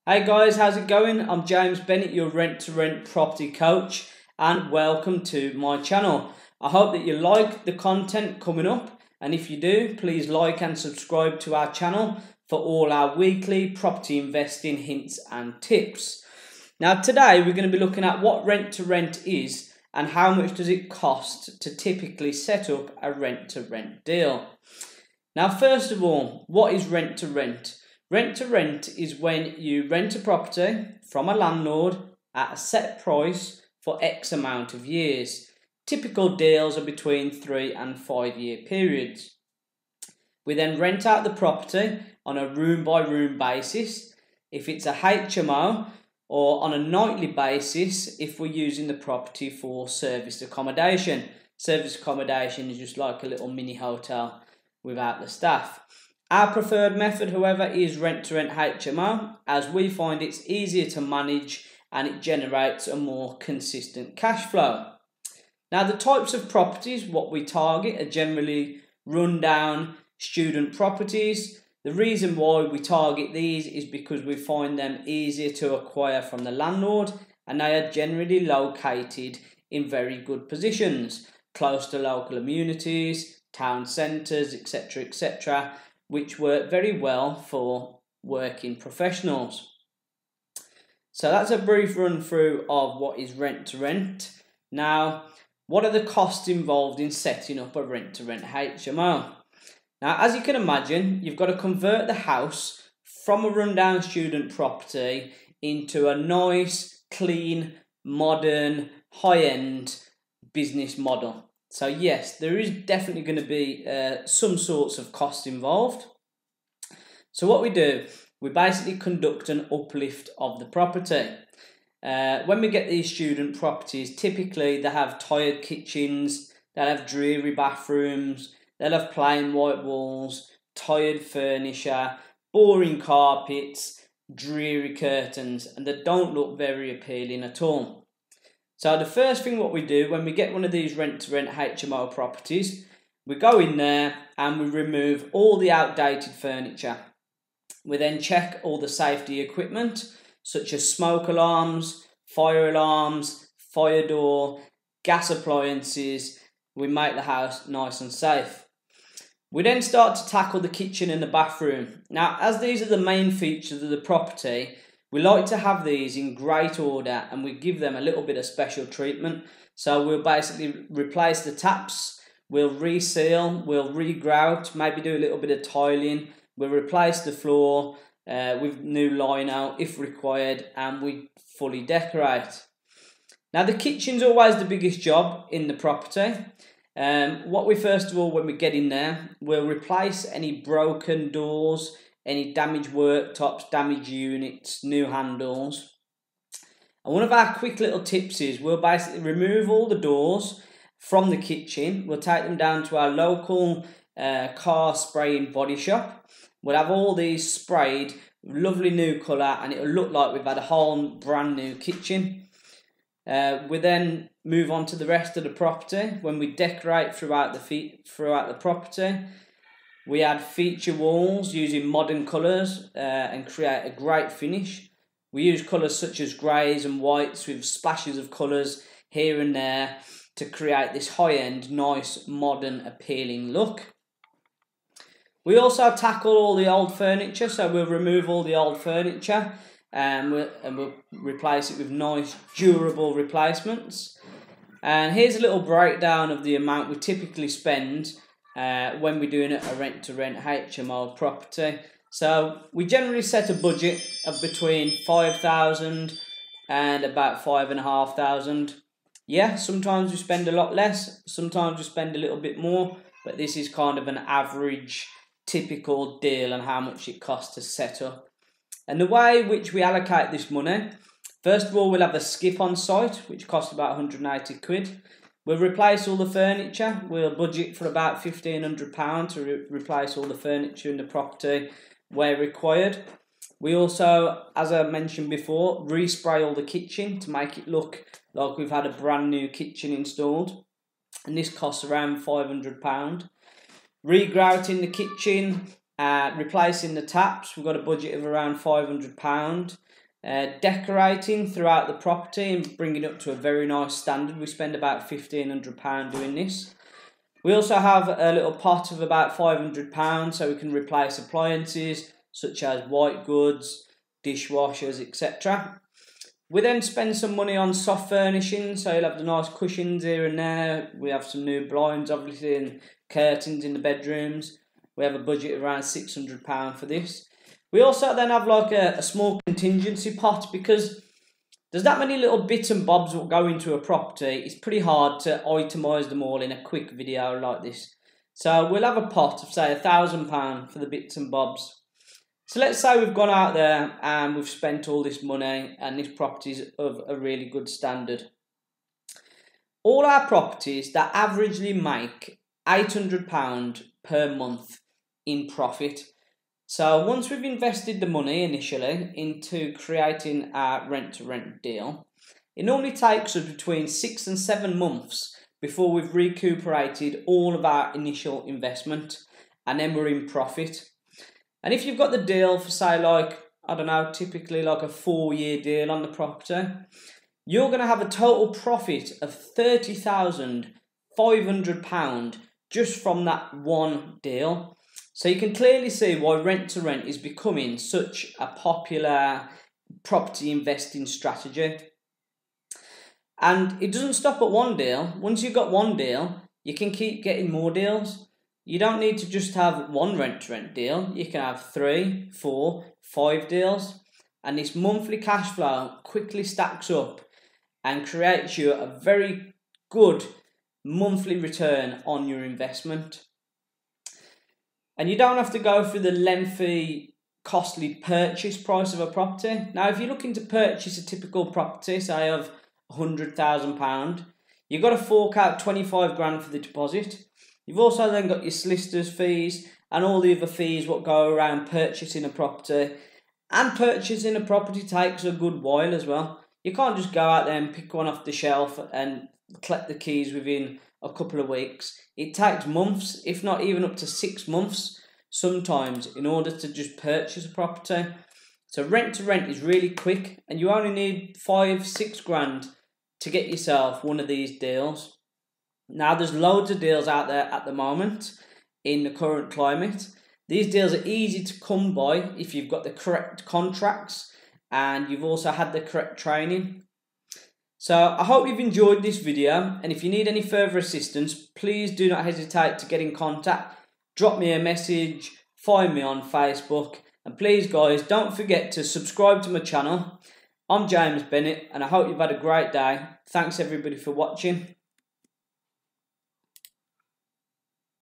Hey guys, how's it going? I'm James Bennett, your rent to rent property coach, and welcome to my channel. I hope that you like the content coming up, and if you do, please like and subscribe to our channel for all our weekly property investing hints and tips. Now today we're going to be looking at what rent to rent is and how much does it cost to typically set up a rent to rent deal. Now first of all, what is rent to rent? Rent to rent is when you rent a property from a landlord at a set price for X amount of years. Typical deals are between 3 and 5 year periods. We then rent out the property on a room by room basis if it's a HMO, or on a nightly basis if we're using the property for serviced accommodation. Serviced accommodation is just like a little mini hotel without the staff. Our preferred method, however, is rent to rent HMO, as we find it's easier to manage and it generates a more consistent cash flow. Now, the types of properties what we target are generally rundown student properties. The reason why we target these is because we find them easier to acquire from the landlord, and they are generally located in very good positions, close to local amenities, town centres, etc., which work very well for working professionals. So that's a brief run through of what is rent to rent. Now, what are the costs involved in setting up a rent to rent HMO? Now, as you can imagine, you've got to convert the house from a rundown student property into a nice, clean, modern, high-end business model. So yes, there is definitely going to be some sorts of cost involved. So what we do, we basically conduct an uplift of the property. When we get these student properties, typically they have tired kitchens, they'll have dreary bathrooms, they'll have plain white walls, tired furniture, boring carpets, dreary curtains, and they don't look very appealing at all. So the first thing what we do when we get one of these rent to rent HMO properties, we go in there and we remove all the outdated furniture. We then check all the safety equipment such as smoke alarms, fire door, gas appliances. We make the house nice and safe. We then start to tackle the kitchen and the bathroom. Now, as these are the main features of the property, we like to have these in great order and we give them a little bit of special treatment. So we'll basically replace the taps, we'll reseal, we'll regrout, maybe do a little bit of tiling, we'll replace the floor with new lino if required, and we fully decorate. Now the kitchen's always the biggest job in the property. What we first of all, when we get in there, we'll replace any broken doors, any damaged worktops, damaged units, new handles. And one of our quick little tips is we'll basically remove all the doors from the kitchen. We'll take them down to our local car spraying body shop. We'll have all these sprayed, lovely new colour, and it'll look like we've had a whole brand new kitchen. We then move on to the rest of the property. When we decorate throughout the property, we add feature walls using modern colours and create a great finish. We use colours such as greys and whites with splashes of colours here and there to create this high-end, nice, modern, appealing look. We also tackle all the old furniture, so we'll remove all the old furniture and we'll replace it with nice, durable replacements. And here's a little breakdown of the amount we typically spend when we're doing a rent-to-rent HMO property. So we generally set a budget of between $5,000 and about $5,500. Yeah, sometimes we spend a lot less, sometimes we spend a little bit more, but this is kind of an average, typical deal on how much it costs to set up. And the way which we allocate this money, first of all, we'll have a skip on site, which costs about 180 quid. We'll replace all the furniture. We'll budget for about £1,500 to replace all the furniture in the property where required. We also, as I mentioned before, respray all the kitchen to make it look like we've had a brand new kitchen installed. And this costs around £500. Regrouting the kitchen, Replacing the taps, we've got a budget of around £500. Decorating throughout the property and bringing it up to a very nice standard, we spend about £1,500 doing this. We also have a little pot of about £500 so we can replace appliances such as white goods, dishwashers, etc. We then spend some money on soft furnishing, so you'll have the nice cushions here and there. We have some new blinds obviously and curtains in the bedrooms. We have a budget of around £600 for this. We also then have like a small contingency pot because there's that many little bits and bobs that go into a property. It's pretty hard to itemise them all in a quick video like this. So we'll have a pot of say £1,000 for the bits and bobs. So let's say we've gone out there and we've spent all this money and this property is of a really good standard. All our properties that averagely make £800 per month in profit. So once we've invested the money initially into creating our rent-to-rent deal, it normally takes us between 6 and 7 months before we've recuperated all of our initial investment and then we're in profit. And if you've got the deal for say like, I don't know, typically like a 4-year deal on the property, you're going to have a total profit of £30,500 just from that one deal. So you can clearly see why rent-to-rent is becoming such a popular property investing strategy. And it doesn't stop at one deal. Once you've got one deal, you can keep getting more deals. You don't need to just have one rent-to-rent deal. You can have 3, 4, 5 deals. And this monthly cash flow quickly stacks up and creates you a very good monthly return on your investment. And you don't have to go through the lengthy, costly purchase price of a property. Now, if you're looking to purchase a typical property, say of £100,000, you've got to fork out 25 grand for the deposit. You've also then got your solicitor's fees and all the other fees what go around purchasing a property. And purchasing a property takes a good while as well. You can't just go out there and pick one off the shelf and collect the keys within a couple of weeks. It takes months, if not even up to 6 months sometimes, in order to just purchase a property. So rent-to-rent is really quick and you only need 5-6 grand to get yourself one of these deals. Now there's loads of deals out there at the moment in the current climate. These deals are easy to come by if you've got the correct contracts and you've also had the correct training. So I hope you've enjoyed this video, and if you need any further assistance, please do not hesitate to get in contact. Drop me a message, find me on Facebook, and please guys, don't forget to subscribe to my channel. I'm James Bennett and I hope you've had a great day. Thanks everybody for watching.